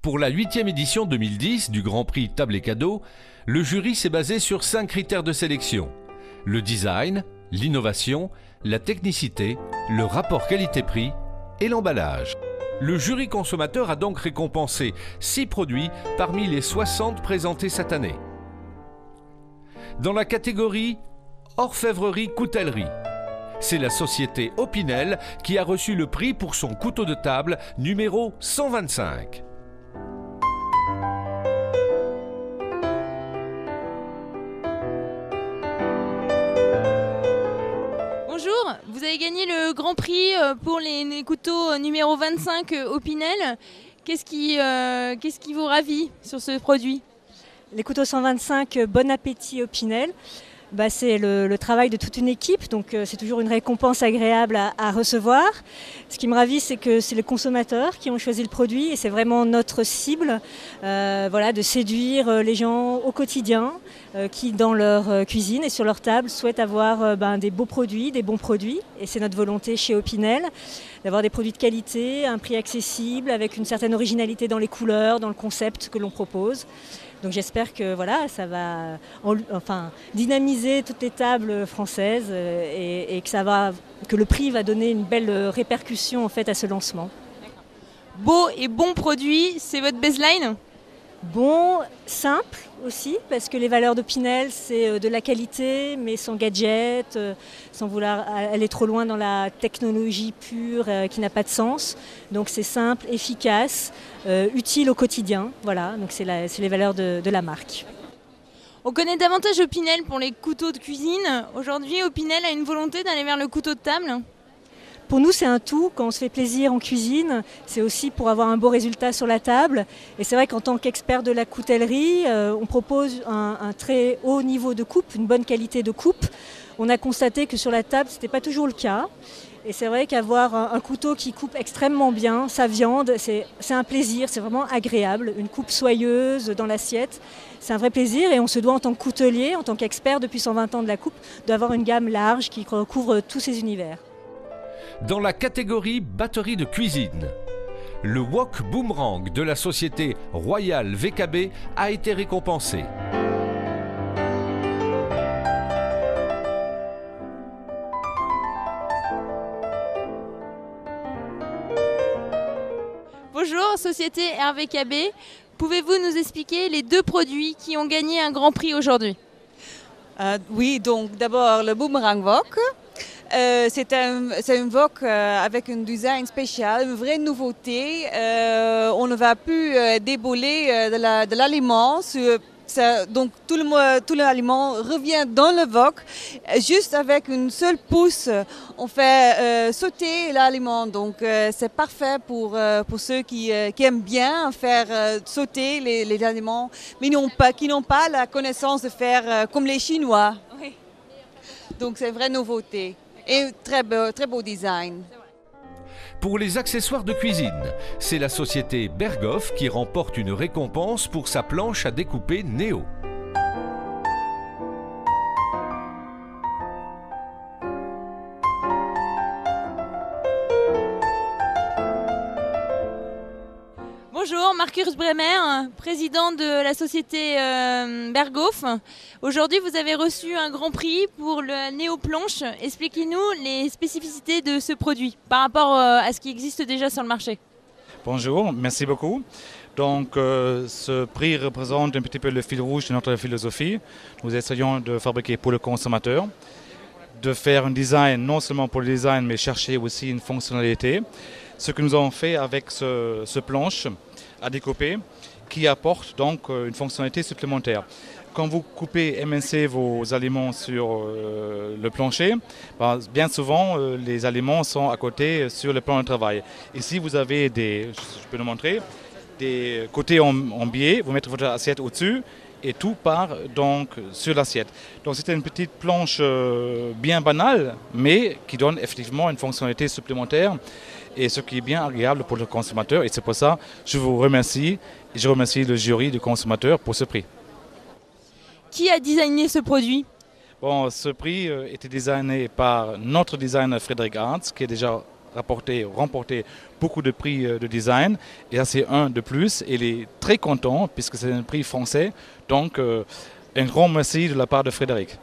Pour la 8e édition 2010 du Grand Prix Table et Cadeaux, le jury s'est basé sur 5 critères de sélection. Le design, l'innovation, la technicité, le rapport qualité-prix et l'emballage. Le jury consommateur a donc récompensé 6 produits parmi les 60 présentés cette année. Dans la catégorie orfèvrerie-coutellerie, c'est la société Opinel qui a reçu le prix pour son couteau de table numéro 125. Bonjour, vous avez gagné le Grand Prix pour les couteaux numéro 25 Opinel. Qu'est-ce qui vous ravit sur ce produit? Les couteaux 125 Bon Appétit Opinel, c'est le travail de toute une équipe, donc c'est toujours une récompense agréable à recevoir. Ce qui me ravit, c'est que c'est les consommateurs qui ont choisi le produit et c'est vraiment notre cible, de séduire les gens au quotidien qui, dans leur cuisine et sur leur table, souhaitent avoir des beaux produits, des bons produits. Et c'est notre volonté chez Opinel, d'avoir des produits de qualité, à un prix accessible, avec une certaine originalité dans les couleurs, dans le concept que l'on propose. Donc j'espère que ça va dynamiser toutes les tables françaises et que le prix va donner une belle répercussion en fait à ce lancement. Beau et bon produit, c'est votre baseline? Bon, simple aussi, parce que les valeurs d'Opinel, c'est de la qualité, mais sans gadget, sans vouloir aller trop loin dans la technologie pure qui n'a pas de sens. Donc c'est simple, efficace, utile au quotidien. Voilà, donc c'est les valeurs de la marque. On connaît davantage Opinel pour les couteaux de cuisine. Aujourd'hui, Opinel a une volonté d'aller vers le couteau de table. Pour nous, c'est un tout. Quand on se fait plaisir en cuisine, c'est aussi pour avoir un beau résultat sur la table. Et c'est vrai qu'en tant qu'expert de la coutellerie, on propose un très haut niveau de coupe, une bonne qualité de coupe. On a constaté que sur la table, ce n'était pas toujours le cas. Et c'est vrai qu'avoir un couteau qui coupe extrêmement bien sa viande, c'est un plaisir, c'est vraiment agréable. Une coupe soyeuse dans l'assiette, c'est un vrai plaisir. Et on se doit, en tant que coutelier, en tant qu'expert depuis 120 ans de la coupe, d'avoir une gamme large qui recouvre tous ces univers. Dans la catégorie batterie de cuisine, le wok boomerang de la société Royal VKB a été récompensé. Bonjour, société RVKB. Pouvez-vous nous expliquer les 2 produits qui ont gagné un grand prix aujourd'hui? Oui, donc d'abord le boomerang wok. C'est un wok avec un design spécial, une vraie nouveauté. On ne va plus débouler de l'aliment. Donc tout l'aliment revient dans le wok. Juste avec une seule pousse, on fait sauter l'aliment. Donc c'est parfait pour ceux qui aiment bien faire sauter les aliments, mais qui n'ont pas la connaissance de faire comme les Chinois. Oui. Donc c'est une vraie nouveauté. Et très beau design. Pour les accessoires de cuisine, c'est la société Berghoff qui remporte une récompense pour sa planche à découper Néo. Bonjour, Marcus Bremer, président de la société Berghoff. Aujourd'hui, vous avez reçu un grand prix pour le Néo Planche. Expliquez-nous les spécificités de ce produit par rapport à ce qui existe déjà sur le marché. Bonjour, merci beaucoup. Donc, ce prix représente un petit peu le fil rouge de notre philosophie. Nous essayons de fabriquer pour le consommateur, de faire un design non seulement pour le design, mais chercher aussi une fonctionnalité. Ce que nous avons fait avec ce planche à découper qui apporte donc une fonctionnalité supplémentaire. Quand vous coupez, émincez vos aliments sur le plancher, bien souvent les aliments sont à côté sur le plan de travail. Ici vous avez je peux le montrer, des côtés en biais, vous mettez votre assiette au-dessus et tout part donc sur l'assiette. Donc c'était une petite planche bien banale, mais qui donne effectivement une fonctionnalité supplémentaire. Et ce qui est bien agréable pour le consommateur. Et c'est pour ça que je vous remercie. Et je remercie le jury du consommateur pour ce prix. Qui a designé ce produit? Bon, ce prix était designé par notre designer Frédéric Arntz, qui est déjà remporté beaucoup de prix de design. Et ça, c'est un de plus. Il est très content puisque c'est un prix français. Donc, un grand merci de la part de Frédéric.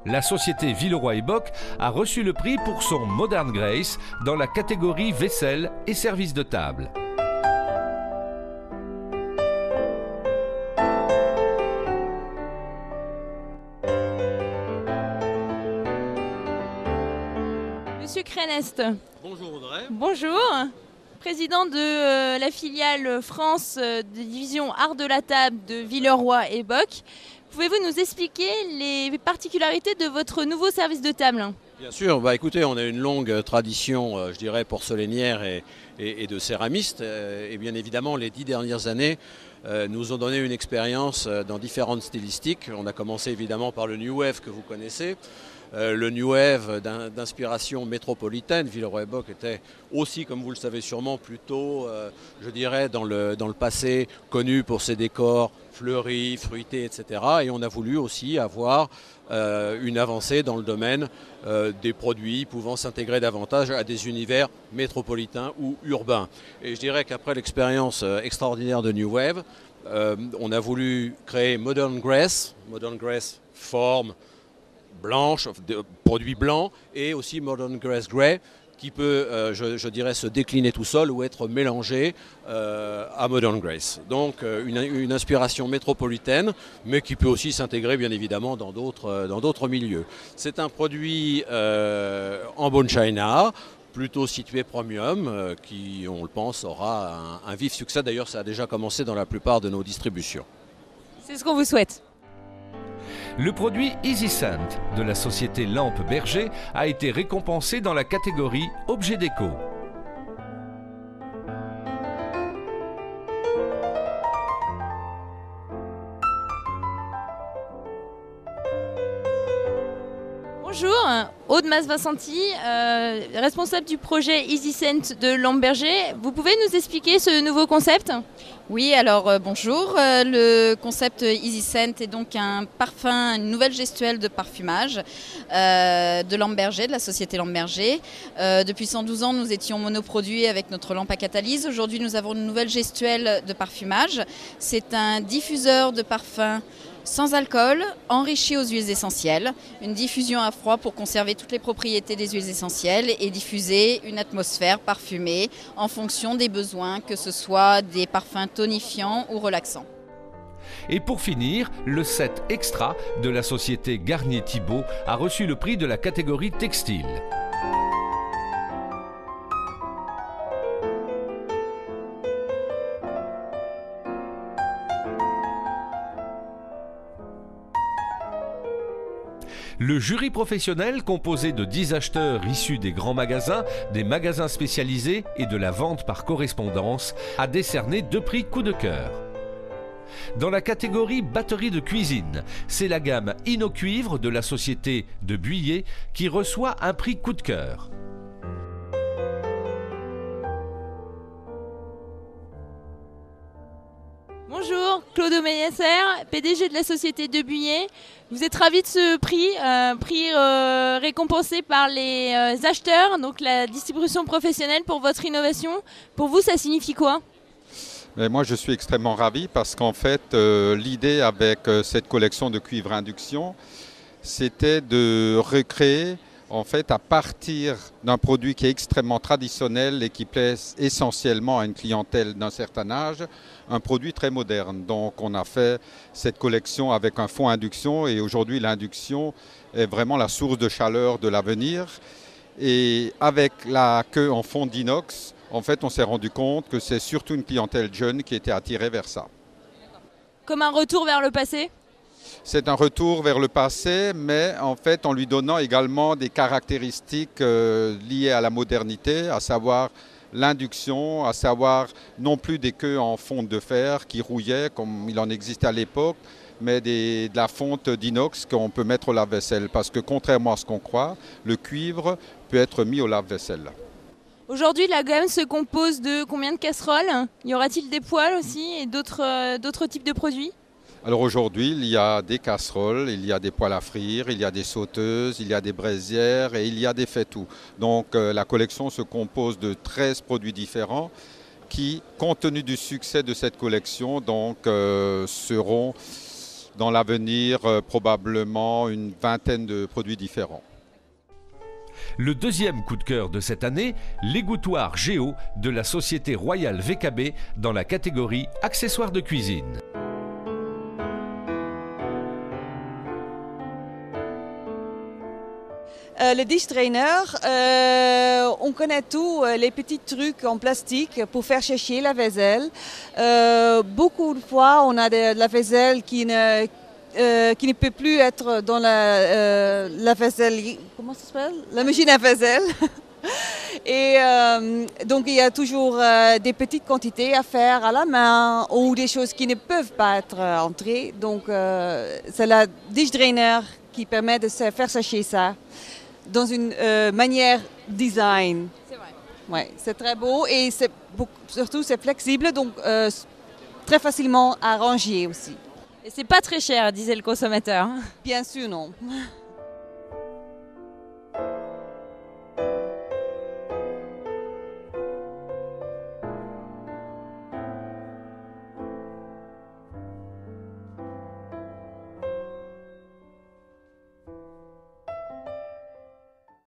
La société Villeroy & Boch a reçu le prix pour son Modern Grace dans la catégorie vaisselle et services de table. Monsieur Crenest. Bonjour Audrey. Bonjour. Président de la filiale France de division Art de la table de Villeroy & Boch. Pouvez-vous nous expliquer les particularités de votre nouveau service de table ? Bien sûr, écoutez, on a une longue tradition, je dirais, porcelainière et de céramiste. Et bien évidemment, les 10 dernières années nous ont donné une expérience dans différentes stylistiques. On a commencé évidemment par le New Wave que vous connaissez. Le New Wave d'inspiration métropolitaine. Villeroy & Boch était aussi, comme vous le savez sûrement, plutôt, je dirais, dans le passé, connu pour ses décors fleuris, fruités, etc. Et on a voulu aussi avoir une avancée dans le domaine des produits pouvant s'intégrer davantage à des univers métropolitains ou urbains. Et je dirais qu'après l'expérience extraordinaire de New Wave, on a voulu créer Modern Grace. Modern Grace, forme blanche, produits blancs, et aussi Modern Grace Grey, qui peut, je dirais, se décliner tout seul ou être mélangé à Modern Grace. Donc une inspiration métropolitaine, mais qui peut aussi s'intégrer bien évidemment dans d'autres milieux. C'est un produit en bone china, plutôt situé premium, qui, on le pense, aura un vif succès. D'ailleurs, ça a déjà commencé dans la plupart de nos distributions. C'est ce qu'on vous souhaite. Le produit Easy Scent de la société Lampe Berger a été récompensé dans la catégorie Objet déco. Bonjour, Aude Mas-Vincenti, responsable du projet Easy Scent de Lampe Berger. Vous pouvez nous expliquer ce nouveau concept ? Oui, alors bonjour. Le concept Easy Scent est donc un parfum, une nouvelle gestuelle de parfumage de Lampe Berger, de la société Lampe Berger. Depuis 112 ans, nous étions monoproduits avec notre lampe à catalyse. Aujourd'hui, nous avons une nouvelle gestuelle de parfumage. C'est un diffuseur de parfum sans alcool, enrichi aux huiles essentielles, une diffusion à froid pour conserver toutes les propriétés des huiles essentielles et diffuser une atmosphère parfumée en fonction des besoins, que ce soit des parfums tonifiants ou relaxants. Et pour finir, le set extra de la société Garnier-Thibault a reçu le prix de la catégorie textile. Le jury professionnel, composé de 10 acheteurs issus des grands magasins, des magasins spécialisés et de la vente par correspondance, a décerné 2 prix coup de cœur. Dans la catégorie batterie de cuisine, c'est la gamme Inno-Cuivre de la société de Buyer qui reçoit un prix coup de cœur. Bonjour, Claude Meillasser, PDG de la société de Buyer. Vous êtes ravi de ce prix, récompensé par les acheteurs, donc la distribution professionnelle pour votre innovation. Pour vous, ça signifie quoi ? Mais moi, je suis extrêmement ravi parce qu'en fait, l'idée avec cette collection de cuivre induction, c'était de recréer, en fait, à partir d'un produit qui est extrêmement traditionnel et qui plaît essentiellement à une clientèle d'un certain âge, un produit très moderne. Donc, on a fait cette collection avec un fond induction et aujourd'hui, l'induction est vraiment la source de chaleur de l'avenir. Et avec la queue en fond d'inox, en fait, on s'est rendu compte que c'est surtout une clientèle jeune qui était attirée vers ça. Comme un retour vers le passé ? C'est un retour vers le passé, mais en fait en lui donnant également des caractéristiques liées à la modernité, à savoir l'induction, à savoir non plus des queues en fonte de fer qui rouillaient comme il en existait à l'époque, mais de la fonte d'inox qu'on peut mettre au lave-vaisselle. Parce que contrairement à ce qu'on croit, le cuivre peut être mis au lave-vaisselle. Aujourd'hui, la gamme se compose de combien de casseroles ? Y aura-t-il des poêles aussi et d'autres types de produits ? Alors aujourd'hui, il y a des casseroles, il y a des poêles à frire, il y a des sauteuses, il y a des braisières et il y a des faitout. Donc la collection se compose de 13 produits différents qui, compte tenu du succès de cette collection, donc, seront dans l'avenir probablement une vingtaine de produits différents. Le deuxième coup de cœur de cette année, l'égouttoir Géo de la société Royal VKB dans la catégorie accessoires de cuisine. Le dish trainer, on connaît tous les petits trucs en plastique pour faire sécher la vaisselle. Beaucoup de fois, on a de la vaisselle qui ne peut plus être dans la vaisselle, comment ça s'appelle? La machine à vaisselle. Et donc il y a toujours des petites quantités à faire à la main ou des choses qui ne peuvent pas être entrées. Donc c'est la dish trainer qui permet de faire sécher ça dans une manière design. C'est vrai. Ouais, c'est très beau et surtout c'est flexible, donc très facilement à ranger aussi. Et c'est pas très cher, disait le consommateur. Bien sûr, non.